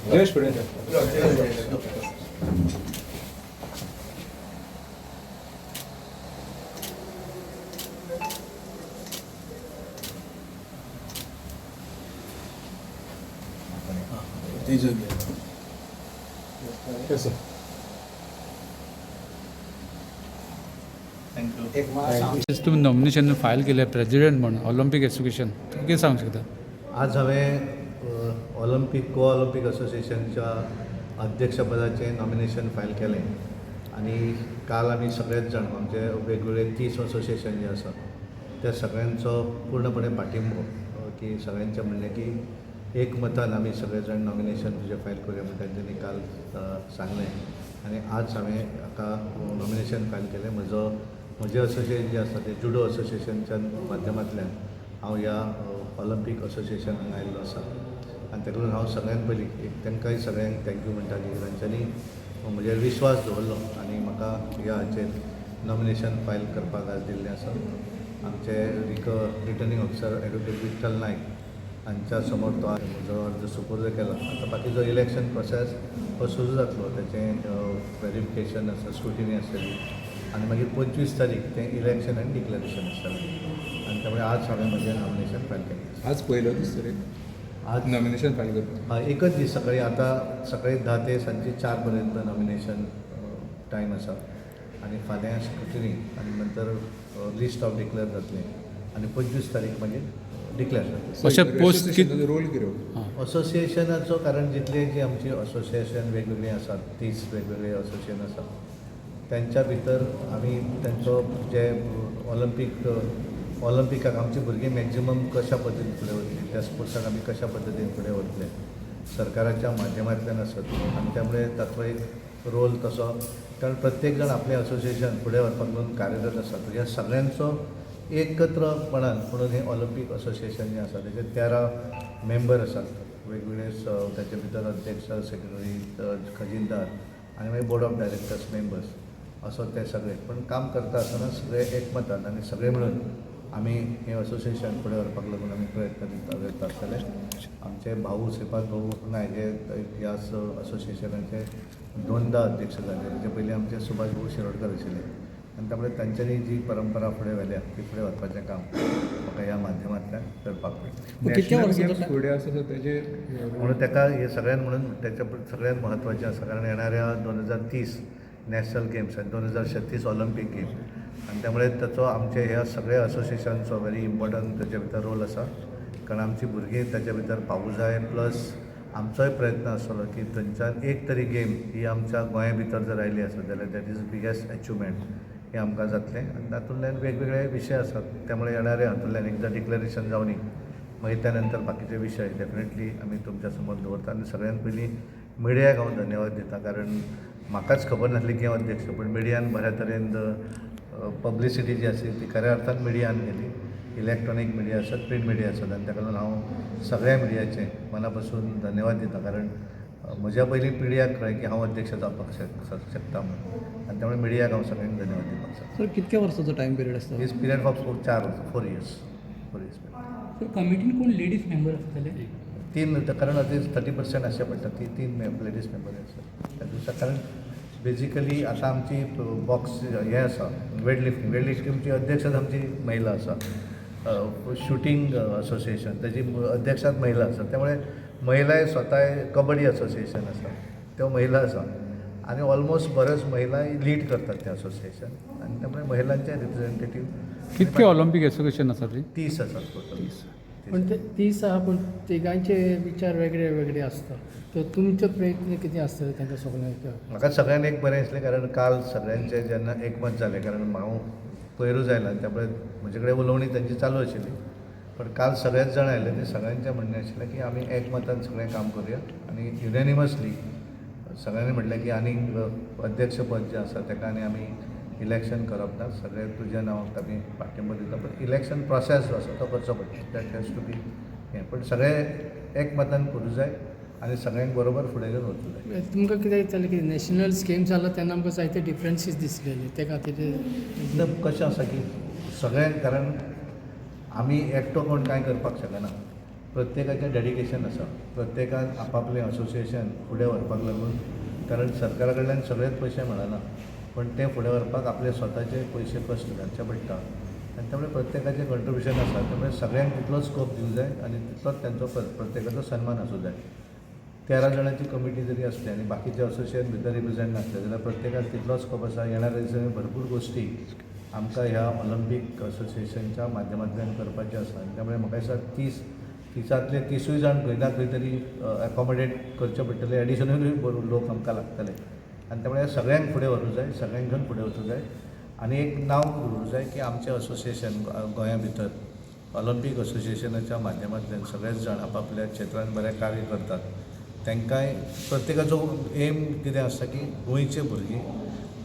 जयेश पुढे तुम्ही nomination file केले प्रेसिडेंट म्हणून ऑलिम्पिक एसोसिएशन किती सांगू शकता? आज हांवें ऑलिम्पिक को ऑलिम्पिक असोसिएशनच्या अध्यक्षपदाचें नॉमिनेशन फायल केलें आनी काल आमी सगळेच जाण आमचे वेगवेगळे 30 असोसिएशन जे आसा त्या सगळ्यांचो पूर्णपणे पाठिंबो की सगळ्यांचें म्हणणें की एक मतान आमी सगळे जाण नॉमिनेशन तुजें फायल करूया म्हणून तांच्यांनी काल सांगलें आनी आज हांवें हाका नॉमिनेशन फायल केलें. म्हजें असोसिएशन जें आसा तें जुडो असोसिएशनच्या माध्यमांतल्यान हांव ह्या ऑलिम्पिक असोसिएशनाक आयिल्लो आसा आनी ताका लागून हांव सगळ्यांत पयलीं तांकांय सगळ्यांक थँक्यू म्हणटा की तांच्यांनी म्हजेर विश्वास दवरलो आनी म्हाका ह्या हाचेर नॉमिनेशन फायल करपाक आज दिल्लें आसा. आमचे रिटर्निंग ऑफिसर एडवोकेट विठ्ठल नायक हांच्या समोर तो म्हजो अर्ज सुपूर्द केला. आतां बाकीचो इलेक्शन प्रोसेस हो सुरू जातलो, ताचें व्हेरिफिकेशन आसा, स्क्रुटिनी आसतली आनी मागीर 25 तारीख तें इलेक्शन आनी डिक्लेरेशन आसतलें आनी त्यामुळे आज हांवें म्हजें नॉमिनेशन फायल केलें. आज पयलो दीस तरी आज नॉमिनेशन फायल करता. हय, एकच दीस सकाळी. आतां सकाळी 10 ते सांजे 4 पर्यंत नॉमिनेशन टायम आसा आनी फाल्यां स्क्रुटिनी आनी नंतर लिस्ट ऑफ डिक्लेअर जातलें आनी 25 तारीख मागीर डिक्लेअर जातलें. अशें पोस्ट रोल कितें असोसिएशनाचो कारण जितले जी आमची असोसिएशन वेगवेगळी आसात, 30 वेगवेगळे असोसिएशन आसात, त्यांच्या भितर आमी तांचो जे ऑलिम्पिकाक आमची भुरगीं मॅक्झिमम कशा पद्दतीन फुडें वतली, त्या स्पोर्ट्साक आमी कशा पद्दतीन फुडें वतले सरकाराच्या माध्यमांतल्यान आसत आनी त्यामुळे ताचो एक रोल तसो, कारण प्रत्येक जाण आपलें असोसिएशन फुडें व्हरपाक लागून कार्यरत आसा. ह्या सगळ्यांचो एकत्रपणान म्हणून हें ऑलिम्पिक असोसिएशन जें आसा तेजे 13 मेंबर आसात वेगवेगळे. ताचे भितर अध्यक्ष, सेक्रेटरी, खजिनदार आनी मागीर बोर्ड ऑफ डायरेक्टर्स मेंबर्स असो ते सगळे. पण काम करता आसतना सगळे एकमतान आनी सगळे मिळून आमी हें असोसिएशन फुडें व्हरपाक लागून आमी प्रयत्न करता आसतले. आमचे भाऊ श्रीपाद भाऊ नायक हे ह्या असोसिएशनाचे 2दा अध्यक्ष जाले. ताचे पयलीं आमचे सुभाष भाऊ शिरोडकर आशिल्ले आनी त्यामुळे तांच्यांनी जी परंपरा फुडें व्हेल्या ती फुडें व्हरपाचें काम म्हाका ह्या माध्यमांतल्यान करपाक मेळटा. फुडें आसा तेजे म्हणून ताका हे सगळ्यान म्हणून त्याच्या सगळ्यात म्हत्वाचें आसा, कारण येणाऱ्या 2030 नॅशनल गेम्स आनी 2036 ऑलिम्पीक गेम आनी त्यामुळे ताचो आमचे ह्या सगळ्या असोसिएशनचो व्हेरी इम्पॉर्टंट ताचे भितर रोल आसा. कारण आमची भुरगीं ताचे भितर पावूं जाय, प्लस आमचोय प्रयत्न आसतलो की थंयच्यान एक तरी गेम ही आमच्या गोंया भितर जर आयली आसत जाल्यार दॅट इज बिगेस्ट अचिवमेंट हें आमकां जातलें. आनी तातूंतल्यान वेगवेगळे विशय आसात, त्यामुळे येणाऱ्या हातूंतल्यान एकदां डिक्लेरेशन जावनी मागीर त्या नंतर बाकीचे विशय डेफिनेटली आमी तुमच्या समोर दवरता. आनी सगळ्यांत पयलीं मिडियाक हांव धन्यवाद दिता, कारण म्हाकाच खबर नासली की हांव अध्यक्ष, पूण मिडियान बऱ्या तरेन पब्लिसिटी जी आसली ती खऱ्या अर्थान मिडियान गेली. इलेक्ट्रॉनीक मिडिया आसत, प्रिंट मिडिया आसत, आनी ताका लागून हांव सगळ्या मिडियाचे मना पासून धन्यवाद दिता. कारण म्हज्या पयलीं पिढ्याक कळ्ळें की हांव अध्यक्ष जावपाक शकता म्हणून, आनी त्यामुळे मिडियाक हांव सगळ्यांक धन्यवाद दिवपाक शकता. सर, कितक्या वर्साचो टायम पिरियड आसता? Is period of 4 years. Sir, कमिटीन कोण लेडीज मेंबर आसतले? 3, कारण आता 30% अशें पडटा, 3 लेडीज मेंबर आसा त्या दिसा. कारण बेजिकली आतां आमची बॉक्स हें आसा वेटलिफ्टिंगची अध्यक्षाच आमची महिला आसा. शूटिंग असोसिएशन त्याची अध्यक्षात महिला आसा, त्यामुळे महिलाय स्वताय कबड्डी असोसिएशन आसा त्यो महिला आसा आनी ऑलमोस्ट बऱ्योच महिला लीड करतात ते असोसिएशन आनी त्यामुळे महिलांचे रिप्रेझेंटेटिव्ह. कितके ऑलिम्पिक एसोसिएशन आसा ती? 30 आसात टोटल. पण ते 30 आहा, पण तिगांचे विचार वेगळे वेगळे आसता. तर तुमचे प्रयत्न कितें आसतले तांकां सगळ्यांक? म्हाका सगळ्यांक एक बरें दिसलें, कारण काल सगळ्यांचे जेन्ना एकमत जालें, कारण हांव पयरूच आयला त्यामुळे म्हजे कडेन उलोवणी तांची चालू आशिल्ली पण काल सगळेच जाण आयले ते सगळ्यांचें म्हणणें आशिल्लें की आमी एकमतान सगळें काम करूया आनी युनॅनिमसली सगळ्यांनी म्हटलें की आनीक अध्यक्ष पद जें आसा ताका आनी आमी इलेक्शन करप ना, सगळे तुज्या नांवाक आमी पाठिंबो दिता, पण इलेक्शन प्रोसेस जो आसा तो करचो पडटा, दॅट हॅज टू बी हें. पण सगळे एकमतान करूं जाय आनी सगळ्यांक बरोबर फुडें घेवन वचूं जाय. तुमकां कितें दिसतालें की नॅशनल स्कीम जालो तेन्ना आमकां जायते डिफरन्सीस दिसलेले ते खातीर एकदम कशें आसा की सगळ्यांक, कारण आमी एकटो कोण कांय करपाक शकना, प्रत्येकाचें डेडिकेशन आसा, प्रत्येकान आपापलें असोसिएशन फुडें व्हरपाक लागून, कारण सरकारा कडल्यान सगळेच पयशे मेळना, पण ते फुडें व्हरपाक आपले स्वताचे पयशे कश्ट घालचे पडटा आनी त्यामुळे प्रत्येकाचें कंट्रिब्युशन आसा, त्यामुळे सगळ्यांक तितलो स्कोप दिवं जाय आनी तितलोच तांचो प्रत्येकाचो सन्मान आसूं जाय. 13 जाणांची कमिटी जरी आसली आनी बाकीचे असोसिएशन भितर रिप्रेझेंट नासले जाल्यार प्रत्येकाक तितलो स्कोप आसा. येणाऱ्या दिसांनी भरपूर गोश्टी आमकां ह्या ऑलिंपीक असोसिएशनच्या माध्यमांतल्यान करपाचे आसा आनी त्यामुळे म्हाका दिसता 30 जाण खंय ना खंय तरी एकोमोडेट करचे पडटले, एडिशनलूय लोक आमकां लागतले आनी त्यामुळे सगळ्यांक फुडें व्हरूं जाय, सगळ्यांक घेवन फुडें वचूं जाय आनी एक नांव करूं जाय की आमचें असोसिएशन गोंया भितर ऑलिंपीक असोसिएशनाच्या माध्यमांतल्यान सगळेच जाण आपापल्या क्षेत्रांत बरें कार्य करतात. तांकांय प्रत्येकाचो एम कितें आसता की गोंयचे भुरगीं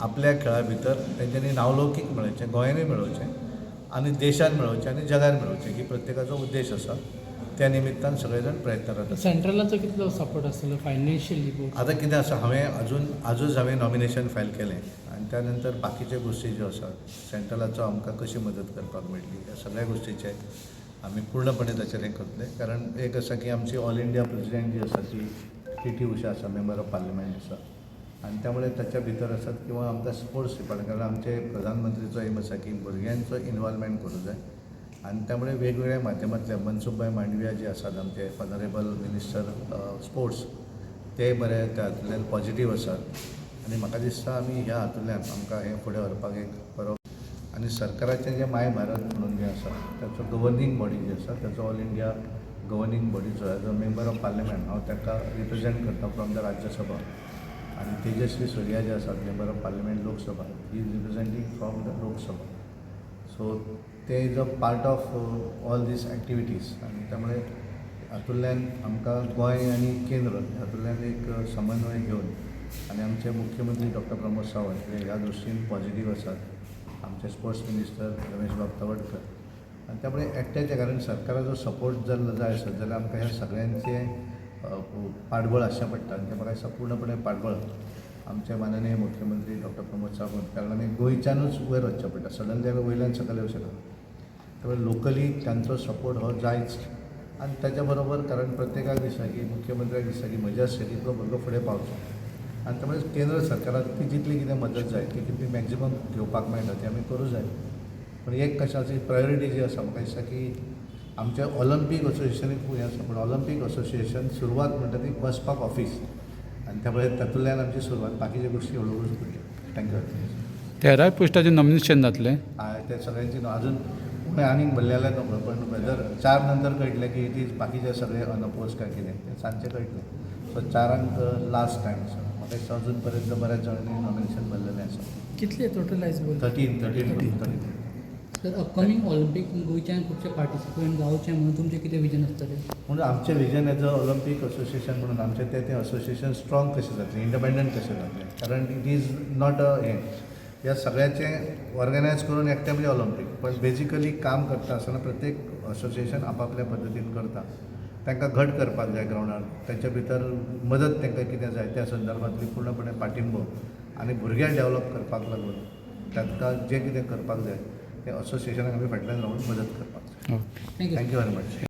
आपल्या खेळा भितर तेंच्यांनी नावलौकीक मेळोवचें, गोंयानूय मेळोवचें आनी देशान मेळोवचें आनी जगान मेळोवचें, ही प्रत्येकाचो उद्देश आसा. त्या निमित्तान सगळे जाण प्रयत्न करतात. सेंट्रलाचो कितलो सपोर्ट आसतलो फायनान्शियली? आतां कितें आसा, आजूच हांवें नॉमिनेशन फायल केलें आनी त्या नंतर बाकीचे गोश्टी ज्यो आसात, सेंट्रलाचो आमकां कशी मदत करपाक मेळटली, ह्या सगळ्या गोश्टीचे आमी पूर्णपणे ताचेर हें करतले. कारण एक आसा की आमची ऑल इंडिया प्रेसिडेंट जी आसा ती PT उशा आसा, मेंबर ऑफ पार्लिमेंट आसा आनी त्यामुळे ताच्या भितर आसात किंवा आमकां स्पोर्ट्स डिपार्टमेंट, आमचे प्रधानमंत्रीचो एम आसा की भुरग्यांचो इनवॉल्वमेंट करूं जाय आनी त्यामुळे वेगवेगळ्या माध्यमांतल्या मनसुखभाई मांडविया जे आसात आमचे ऑनरेबल मिनिस्टर स्पोर्ट्स, ते बरे त्या हातूंतल्यान पॉझिटीव आसात आनी म्हाका दिसता आमी ह्या हातूंतल्यान आमकां हें फुडें व्हरपाक एक बरो. आनी सरकाराचें जें माय भारत म्हणून जें आसा ताचो गव्हर्निंग बॉडी जी आसा ताचो ऑल इंडिया गव्हर्निंग बॉडीचो as a member of parliament हांव ताका रिप्रेझेंट करता फ्रॉम द राज्यसभा आनी तेजस्वी सूर्या जे आसात member of parliament Lok Sabha, he is representing from the Lok Sabha. So ते is a part of all these activities आनी त्यामुळे हातूंतल्यान आमकां गोंय आनी केंद्र हातूंतल्यान एक समन्वय घेवन आनी आमचे मुख्यमंत्री डॉक्टर प्रमोद सावंत हे ह्या दृश्टीन पॉझिटीव आसात, आमचे स्पोर्ट्स मिनिस्टर रमेश बाब तवडकर आनी त्यामुळे एकट्याचे, कारण सरकाराचो सपोर्ट जर जाय आसत जाल्यार आमकां ह्या सगळ्यांचें पाठबळ आसचें पडटा आनी तें म्हाका दिसता पूर्णपणे पाठबळ आमचे माननीय मुख्यमंत्री डॉक्टर प्रमोद सावंत, कारण आमी गोंयच्यानूच वयर वचचें पडटा, सडनली आमी वयल्यान सकयल येवं शकना. त्यामुळे लोकली तांचो सपोर्ट हो जायच आनी ताच्या बरोबर, कारण प्रत्येकाक दिसता की मुख्यमंत्र्याक दिसता की म्हज्या स्टेटींतलो भुरगो फुडें पावचो आनी त्यामुळे केंद्र सरकाराक ती जितली कितें मदत जाय ती कितली मॅक्झिमम घेवपाक मेळटा ती आमी करूं जाय. पण एक कशें आसा, प्रायोरिटी जी आसा म्हाका दिसता की आमच्या ऑलिंपीक असोसिएशनीक हें आसा, पण ऑलिंपीक असोसिएशन सुरवात म्हणटा ती बसपाक ऑफीस आनी त्यामुळे तातूंतल्यान आमची सुरवात, बाकीचे गोश्टी हळूहळू करतली. थँक्यू. 13 पोस्टाचें नॉमिनेशन जातलें. ते सगळ्यांची अजून कोणें आनीक भरलेले नको, पण वेदर 4 नंतर कळटलें की इट इज बाकीचे सगळे अनपोज काय कितें तें सांजचें कळटलें. सो 4 लास्ट टायम आसा. म्हाका दिसता अजून पर्यंत बऱ्याच जाणांनी नॉमिनेशन भरलेलें आसा. कितले टोटल आयज बोल? 13. सर, अपकमिंग ऑलिंपीक गोंयच्यान खुबशे पार्टिसिपंट जावचे म्हणून तुमचें कितें विजन आसतलें? म्हणून आमचें vision as a Olympic association म्हणून आमचें तें असोसिएशन स्ट्रॉंग कशें जातलें, इंडिपेंडंट कशें जातलें, कारण इट इज नॉट अ हें ह्या सगळ्याचें ऑर्गनायज करून एकटें ऑलिंपीक, पण बेजिकली काम करता आसतना प्रत्येक असोसिएशन आपापल्या पद्दतीन करता. तांकां घट करपाक जाय ग्रावंडार, तांच्या भितर मदत तांकां कितें जाय त्या संदर्भांतली पूर्णपणे पाठिंबो आनी भुरग्यांक डेवलप करपाक लागून तांकां जें कितें करपाक जाय तें असोसिएशनाक आमी फाटल्यान रावन मदत करपाक जाय. Okay. Thank you. Thank you very much.